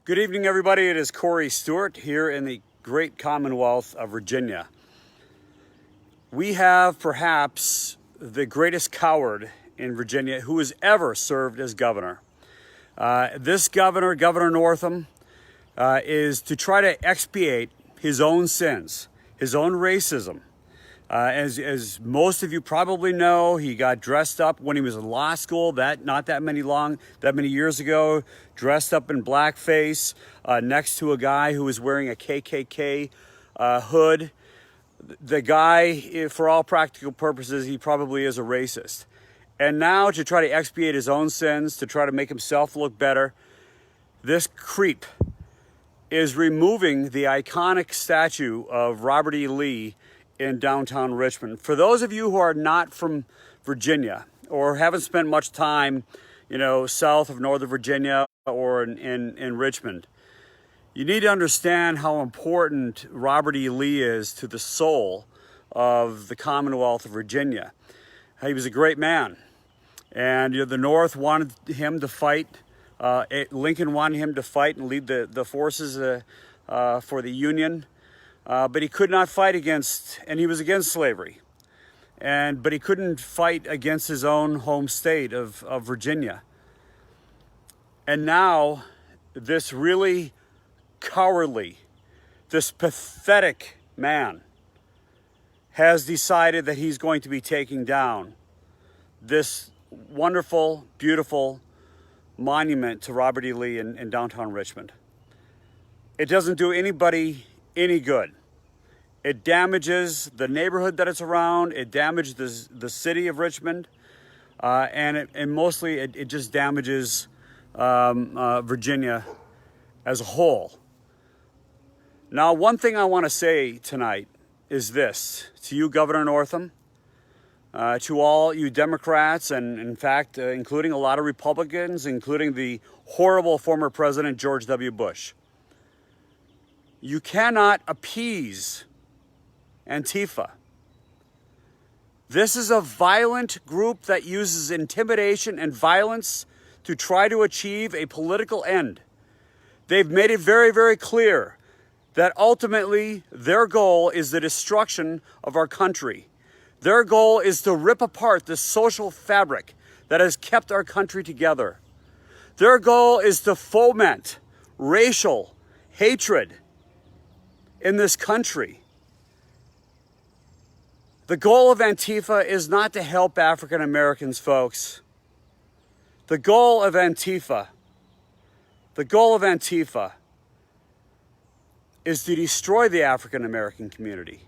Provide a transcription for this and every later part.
Good evening, everybody. It is Corey Stewart here in the great Commonwealth of Virginia. We have perhaps the greatest coward in Virginia who has ever served as governor. This governor, Governor Northam, is to try to expiate his own sins, his own racism. As most of you probably know, he got dressed up when he was in law school, not that many years ago, dressed up in blackface next to a guy who was wearing a KKK hood. The guy, for all practical purposes, he probably is a racist. And now to try to expiate his own sins, to try to make himself look better, this creep is removing the iconic statue of Robert E. Lee in downtown Richmond. For those of you who are not from Virginia or haven't spent much time, south of Northern Virginia or in Richmond, you need to understand how important Robert E. Lee is to the soul of the Commonwealth of Virginia. He was a great man, and the North wanted him to fight. Lincoln wanted him to fight and lead the forces for the Union. But he could not fight against, and he was against slavery. But he couldn't fight against his own home state of Virginia. And now this really cowardly, this pathetic man has decided that he's going to be taking down this wonderful, beautiful monument to Robert E. Lee in downtown Richmond. It doesn't do anybody any good. It damages the neighborhood that it's around. It damages the city of Richmond, and mostly it just damages Virginia as a whole. Now, one thing I want to say tonight is this to you, Governor Northam, to all you Democrats, and in fact, including a lot of Republicans, including the horrible former President George W. Bush. You cannot appease Antifa. This is a violent group that uses intimidation and violence to try to achieve a political end. They've made it very, very clear that ultimately their goal is the destruction of our country. Their goal is to rip apart the social fabric that has kept our country together. Their goal is to foment racial hatred in this country. The goal of Antifa is not to help African Americans, folks. The goal of Antifa is to destroy the African American community.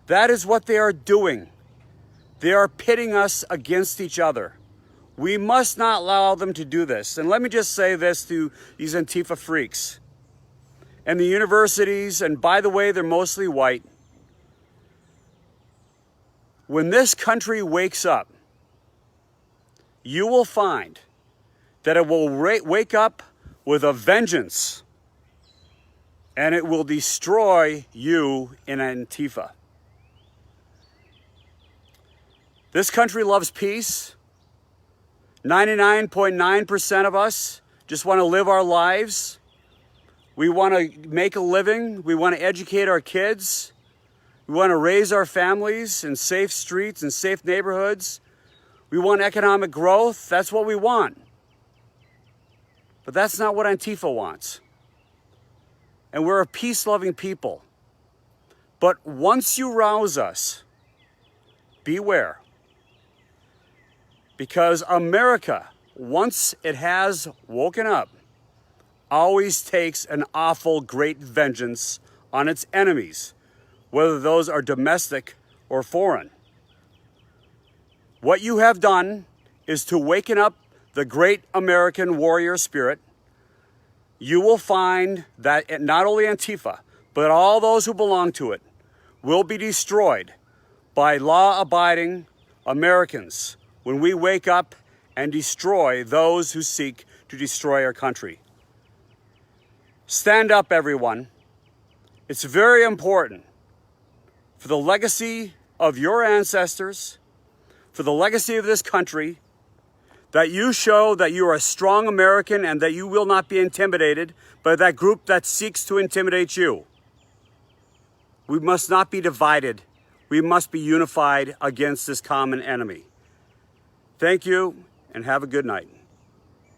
That is what they are doing. They are pitting us against each other. We must not allow them to do this. And let me just say this to these Antifa freaks and the universities, and by the way, they're mostly white. When this country wakes up, you will find that it will wake up with a vengeance, and it will destroy you in Antifa. This country loves peace. 99.9% of us just want to live our lives. We want to make a living. We want to educate our kids. We want to raise our families in safe streets and safe neighborhoods. We want economic growth. That's what we want. But that's not what Antifa wants. And we're a peace-loving people. But once you rouse us, beware. Because America, once it has woken up, always takes an awful great vengeance on its enemies, whether those are domestic or foreign. What you have done is to waken up the great American warrior spirit. You will find that not only Antifa, but all those who belong to it will be destroyed by law-abiding Americans when we wake up and destroy those who seek to destroy our country. Stand up, everyone. It's very important for the legacy of your ancestors, for the legacy of this country, that you show that you are a strong American and that you will not be intimidated by that group that seeks to intimidate you. We must not be divided. We must be unified against this common enemy. Thank you, and have a good night.